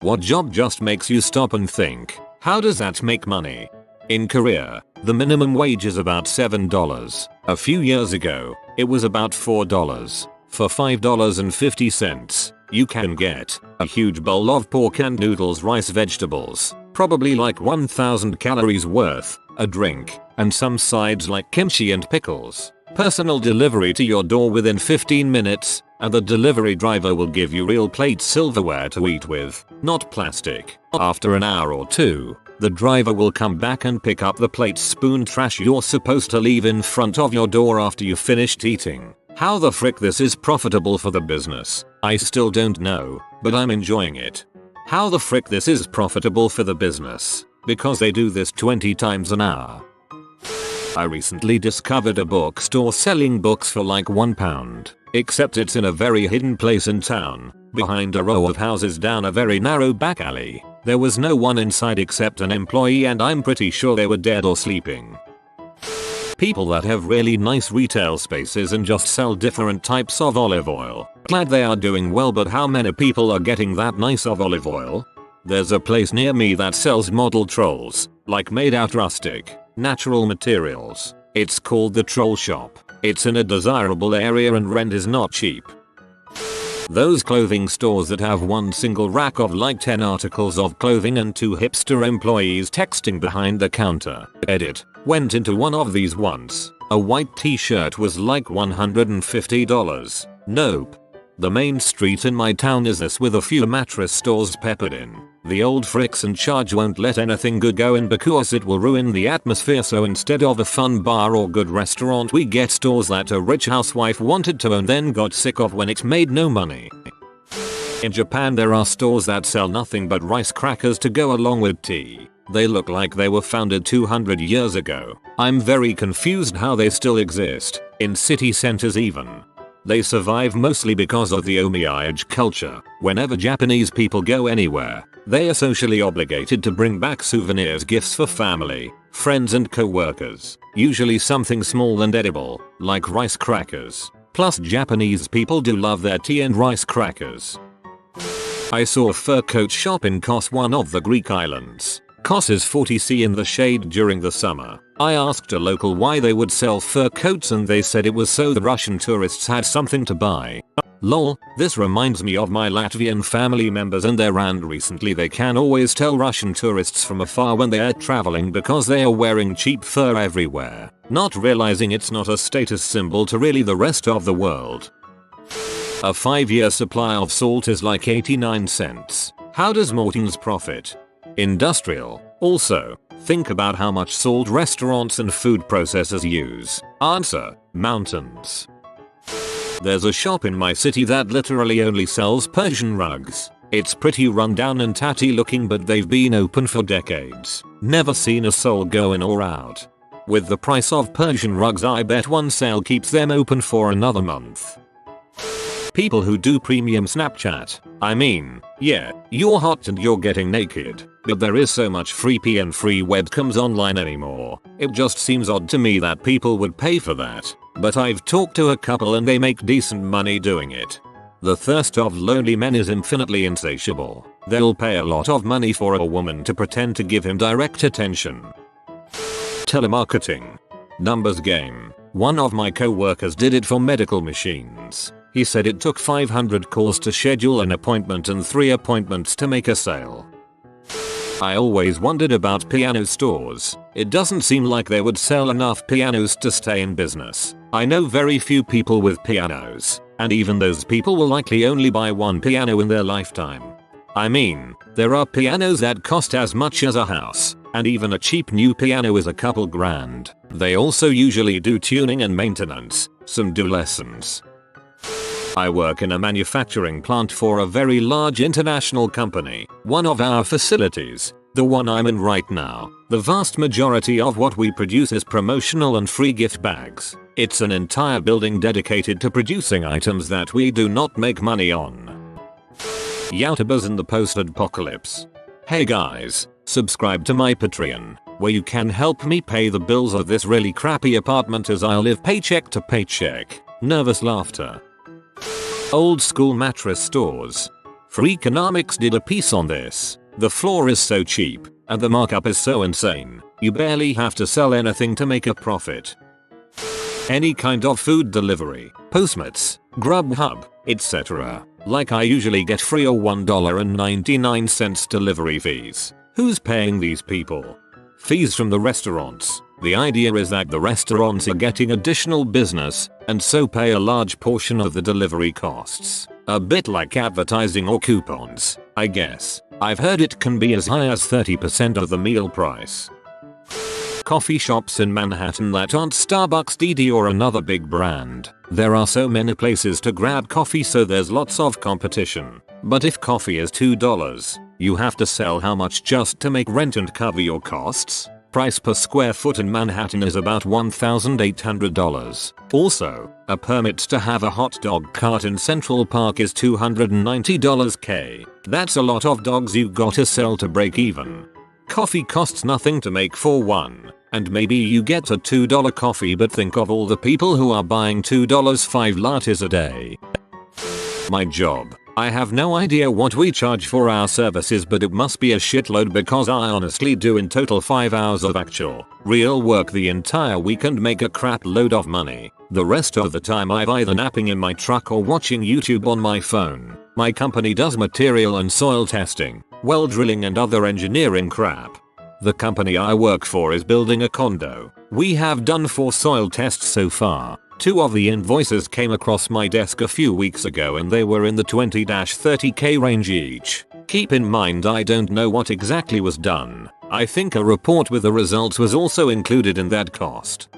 What job just makes you stop and think, how does that make money? In Korea, the minimum wage is about $7. A few years ago, it was about $4. For $5.50, you can get a huge bowl of pork and noodles, rice, vegetables, probably like 1000 calories worth, a drink, and some sides like kimchi and pickles. Personal delivery to your door within 15 minutes, and the delivery driver will give you real plate silverware to eat with, not plastic. After an hour or two, the driver will come back and pick up the plate, spoon, trash you're supposed to leave in front of your door after you finished eating. How the frick this is profitable for the business, I still don't know, but I'm enjoying it. How the frick this is profitable for the business, because they do this 20 times an hour. I recently discovered a bookstore selling books for like £1, except it's in a very hidden place in town, behind a row of houses down a very narrow back alley. There was no one inside except an employee, and I'm pretty sure they were dead or sleeping. People that have really nice retail spaces and just sell different types of olive oil. Glad they are doing well, but how many people are getting that nice of olive oil? There's a place near me that sells model trolls, like made out rustic, natural materials. It's called the Troll Shop. It's in a desirable area and rent is not cheap. Those clothing stores that have one single rack of like 10 articles of clothing and 2 hipster employees texting behind the counter. Edit. Went into one of these once. A white t-shirt was like $150. Nope. The main street in my town is this, with a few mattress stores peppered in. The old fricks in charge won't let anything good go in because it will ruin the atmosphere, so instead of a fun bar or good restaurant, we get stores that a rich housewife wanted to own then got sick of when it made no money. In Japan there are stores that sell nothing but rice crackers to go along with tea. They look like they were founded 200 years ago. I'm very confused how they still exist, in city centers even. They survive mostly because of the omiyage culture. Whenever Japanese people go anywhere, they are socially obligated to bring back souvenirs, gifts for family, friends and co-workers. Usually something small and edible, like rice crackers. Plus Japanese people do love their tea and rice crackers. I saw a fur coat shop in Kos, one of the Greek islands. Kos is 40°C in the shade during the summer. I asked a local why they would sell fur coats and they said it was so the Russian tourists had something to buy. Lol, this reminds me of my Latvian family members and their aunt recently. They can always tell Russian tourists from afar when they are traveling because they are wearing cheap fur everywhere, not realizing it's not a status symbol to really the rest of the world. A 5-year supply of salt is like 89 cents. How does Morton's profit? Industrial. Also, think about how much salt restaurants and food processors use. Answer: mountains. There's a shop in my city that literally only sells Persian rugs. It's pretty rundown and tatty looking, but they've been open for decades. Never seen a soul go in or out. With the price of Persian rugs, I bet one sale keeps them open for another month. People who do premium Snapchat. I mean, yeah, you're hot and you're getting naked, but there is so much free pee and free webcams online anymore. It just seems odd to me that people would pay for that, but I've talked to a couple and they make decent money doing it. The thirst of lonely men is infinitely insatiable. They'll pay a lot of money for a woman to pretend to give him direct attention. Telemarketing. Numbers game. One of my co-workers did it for medical machines. He said it took 500 calls to schedule an appointment and 3 appointments to make a sale. I always wondered about piano stores. It doesn't seem like they would sell enough pianos to stay in business. I know very few people with pianos, and even those people will likely only buy one piano in their lifetime. I mean, there are pianos that cost as much as a house, and even a cheap new piano is a couple grand. They also usually do tuning and maintenance, some do lessons. I work in a manufacturing plant for a very large international company. One of our facilities, the one I'm in right now, the vast majority of what we produce is promotional and free gift bags. It's an entire building dedicated to producing items that we do not make money on. YouTubers in the post-apocalypse. Hey guys, subscribe to my Patreon, where you can help me pay the bills of this really crappy apartment as I live paycheck to paycheck. Nervous laughter. Old school mattress stores. Freakonomics did a piece on this. The floor is so cheap, and the markup is so insane, you barely have to sell anything to make a profit. Any kind of food delivery, Postmates, Grubhub, etc. Like I usually get free or $1.99 delivery fees. Who's paying these people? Fees from the restaurants. The idea is that the restaurants are getting additional business and so pay a large portion of the delivery costs. A bit like advertising or coupons, I guess. I've heard it can be as high as 30% of the meal price. Coffee shops in Manhattan that aren't Starbucks, DD or another big brand. There are so many places to grab coffee, so there's lots of competition. But if coffee is $2, you have to sell how much just to make rent and cover your costs? Price per square foot in Manhattan is about $1,800. Also, a permit to have a hot dog cart in Central Park is $290 That's a lot of dogs you gotta sell to break even. Coffee costs nothing to make for one, and maybe you get a $2 coffee, but think of all the people who are buying $2.5 lattes a day. My job. I have no idea what we charge for our services, but it must be a shitload because I honestly do in total 5 hours of actual, real work the entire week and make a crap load of money. The rest of the time I'm either napping in my truck or watching YouTube on my phone. My company does material and soil testing, well drilling and other engineering crap. The company I work for is building a condo. We have done 4 soil tests so far. 2 of the invoices came across my desk a few weeks ago and they were in the $20,000-$30,000 range each. Keep in mind I don't know what exactly was done. I think a report with the results was also included in that cost.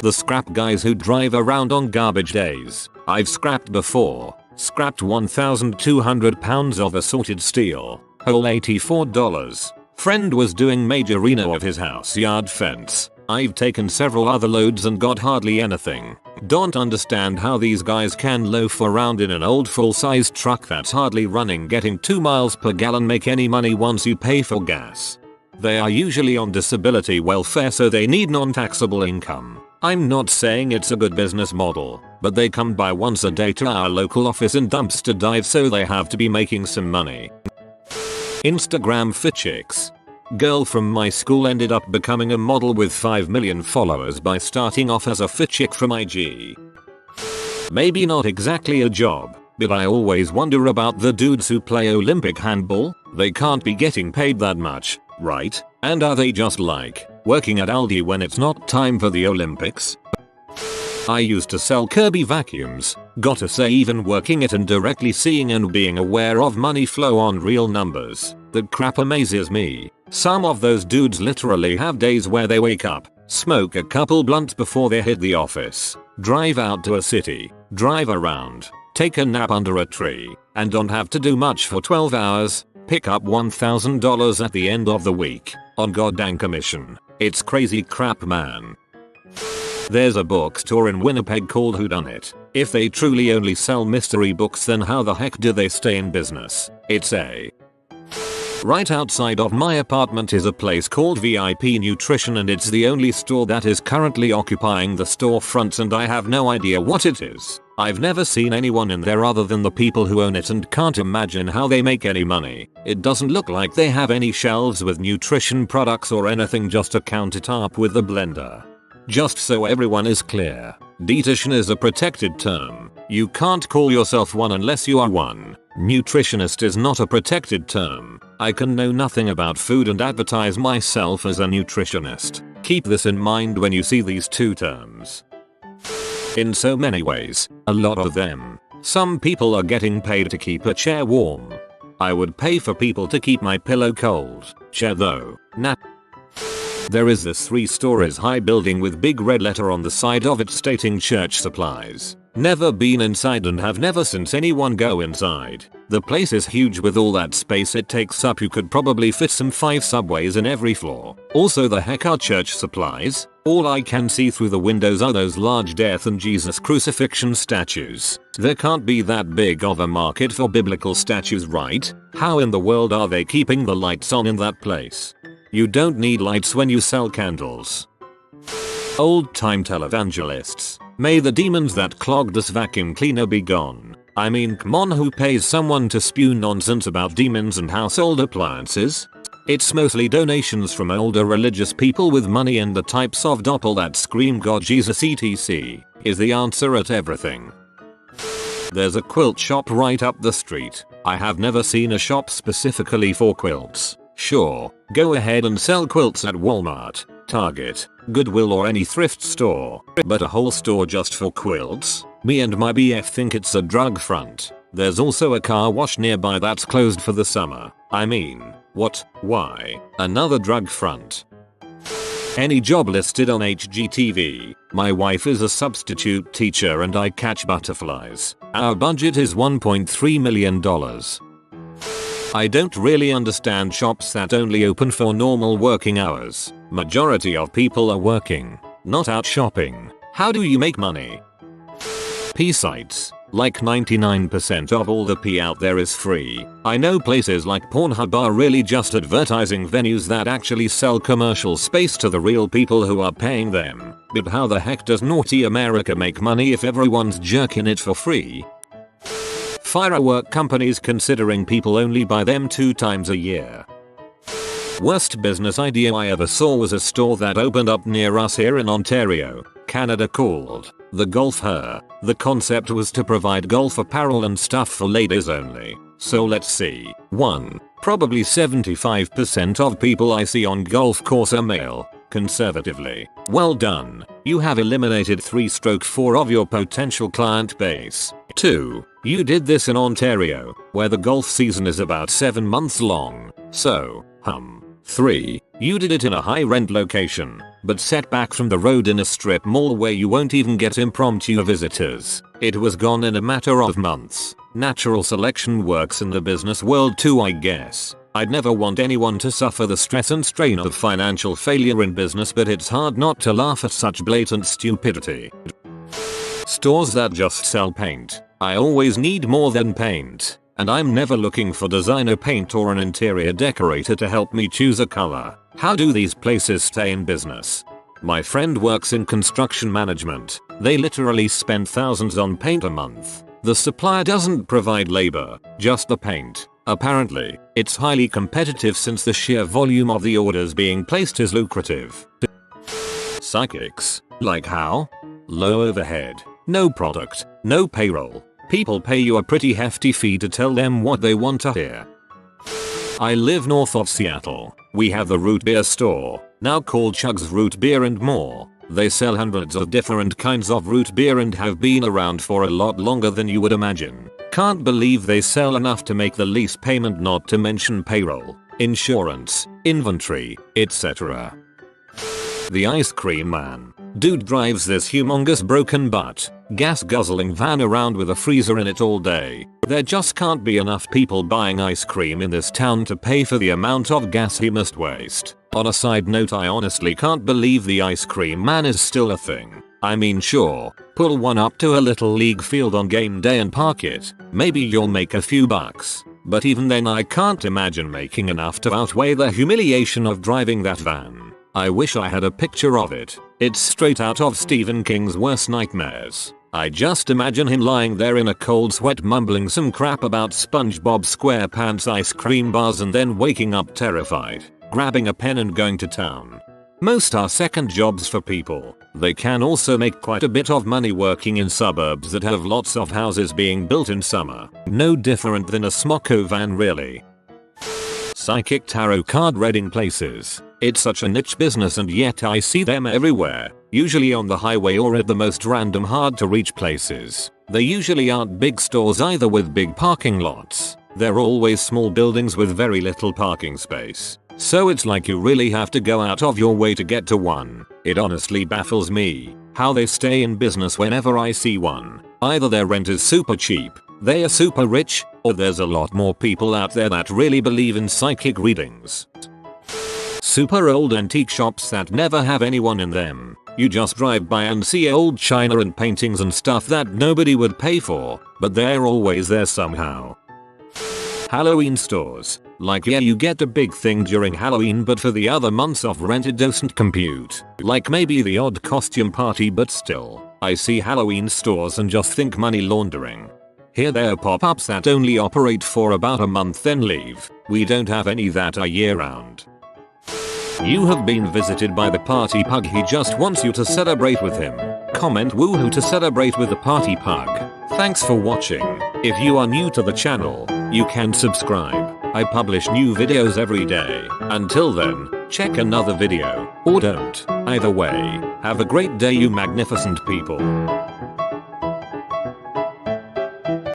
The scrap guys who drive around on garbage days. I've scrapped before. Scrapped 1,200 pounds of assorted steel. Whole $84. Friend was doing major reno of his house yard fence. I've taken several other loads and got hardly anything. Don't understand how these guys can loaf around in an old full-size truck that's hardly running, getting 2 miles per gallon, make any money once you pay for gas. They are usually on disability welfare, so they need non-taxable income. I'm not saying it's a good business model, but they come by once a day to our local office and dumpster dive, so they have to be making some money. Instagram fit chicks. Girl from my school ended up becoming a model with 5 million followers by starting off as a fit chick from IG. Maybe not exactly a job, but I always wonder about the dudes who play Olympic handball. They can't be getting paid that much, right? And are they just like working at Aldi when it's not time for the Olympics? I used to sell Kirby vacuums. Gotta say, even working it and directly seeing and being aware of money flow on real numbers, that crap amazes me. Some of those dudes literally have days where they wake up, smoke a couple blunts before they hit the office, drive out to a city, drive around, take a nap under a tree, and don't have to do much for 12 hours, pick up $1,000 at the end of the week, on goddamn commission. It's crazy crap, man. There's a bookstore in Winnipeg called Whodunit. If they truly only sell mystery books, then how the heck do they stay in business? It's a Right outside of my apartment is a place called VIP Nutrition, and it's the only store that is currently occupying the storefronts, and I have no idea what it is. I've never seen anyone in there other than the people who own it and can't imagine how they make any money. It doesn't look like they have any shelves with nutrition products or anything, just a countertop with a blender. Just so everyone is clear, dietitian is a protected term. You can't call yourself one unless you are one. Nutritionist is not a protected term. I can know nothing about food and advertise myself as a nutritionist. Keep this in mind when you see these two terms. In so many ways, a lot of them. Some people are getting paid to keep a chair warm. I would pay for people to keep my pillow cold. Chair though, nah. There is this 3 stories high building with big red letter on the side of it stating church supplies. Never been inside and have never since anyone go inside. The place is huge with all that space it takes up. You could probably fit some 5 subways in every floor. Also, the heck are church supplies? All I can see through the windows are those large death and Jesus crucifixion statues. There can't be that big of a market for biblical statues, right? How in the world are they keeping the lights on in that place? You don't need lights when you sell candles. Old time televangelists. May the demons that clogged this vacuum cleaner be gone. I mean, come on, who pays someone to spew nonsense about demons and household appliances? It's mostly donations from older religious people with money and the types of doppel that scream God, Jesus, etc. is the answer at everything. There's a quilt shop right up the street. I have never seen a shop specifically for quilts. Sure, go ahead and sell quilts at Walmart, Target, Goodwill or any thrift store. But a whole store just for quilts? Me and my BF think it's a drug front. There's also a car wash nearby that's closed for the summer. I mean, what? Why? Another drug front. Any job listed on HGTV. My wife is a substitute teacher and I catch butterflies. Our budget is $1.3 million. I don't really understand shops that only open for normal working hours. Majority of people are working, not out shopping. How do you make money? P sites. Like 99% of all the P out there is free. I know places like Pornhub are really just advertising venues that actually sell commercial space to the real people who are paying them. But how the heck does naughty America make money if everyone's jerking it for free? Firework companies considering people only buy them 2 times a year. Worst business idea I ever saw was a store that opened up near us here in Ontario, Canada called The Golf Her. The concept was to provide golf apparel and stuff for ladies only. So let's see. 1. Probably 75% of people I see on golf course are male. Conservatively. Well done. You have eliminated 3/4 of your potential client base. 2. You did this in Ontario, where the golf season is about 7 months long. So, 3. You did it in a high rent location, but set back from the road in a strip mall where you won't even get impromptu visitors. It was gone in a matter of months. Natural selection works in the business world too, I guess. I'd never want anyone to suffer the stress and strain of financial failure in business, but it's hard not to laugh at such blatant stupidity. Stores that just sell paint. I always need more than paint. And I'm never looking for designer paint or an interior decorator to help me choose a color. How do these places stay in business? My friend works in construction management. They literally spend thousands on paint a month. The supplier doesn't provide labor, just the paint. Apparently, it's highly competitive since the sheer volume of the orders being placed is lucrative. Psychics? Like how? Low overhead, no product, no payroll. People pay you a pretty hefty fee to tell them what they want to hear. I live north of Seattle. We have the root beer store, now called Chug's Root Beer and More. They sell hundreds of different kinds of root beer and have been around for a lot longer than you would imagine. Can't believe they sell enough to make the lease payment, not to mention payroll, insurance, inventory, etc. The ice cream man. Dude drives this humongous broken butt, gas guzzling van around with a freezer in it all day. There just can't be enough people buying ice cream in this town to pay for the amount of gas he must waste. On a side note, I honestly can't believe the ice cream man is still a thing. I mean, sure, pull one up to a little league field on game day and park it. Maybe you'll make a few bucks. But even then I can't imagine making enough to outweigh the humiliation of driving that van. I wish I had a picture of it. It's straight out of Stephen King's worst nightmares. I just imagine him lying there in a cold sweat mumbling some crap about SpongeBob SquarePants ice cream bars and then waking up terrified, grabbing a pen and going to town. Most are second jobs for people. They can also make quite a bit of money working in suburbs that have lots of houses being built in summer. No different than a smocko van really. Psychic tarot card reading places. It's such a niche business and yet I see them everywhere, usually on the highway or at the most random hard to reach places. They usually aren't big stores either with big parking lots. They're always small buildings with very little parking space. So it's like you really have to go out of your way to get to one. It honestly baffles me how they stay in business whenever I see one. Either their rent is super cheap, they are super rich, or there's a lot more people out there that really believe in psychic readings. Super old antique shops that never have anyone in them. You just drive by and see old china and paintings and stuff that nobody would pay for, but they're always there somehow. Halloween stores. Like yeah, you get a big thing during Halloween, but for the other months of rent it doesn't compute. Like maybe the odd costume party, but still. I see Halloween stores and just think money laundering. Here there are pop-ups that only operate for about a month then leave. We don't have any that are year round. You have been visited by the party pug. He just wants you to celebrate with him. Comment woohoo to celebrate with the party pug. Thanks for watching. If you are new to the channel, you can subscribe. I publish new videos every day. Until then, check another video, or don't. Either way, have a great day you magnificent people.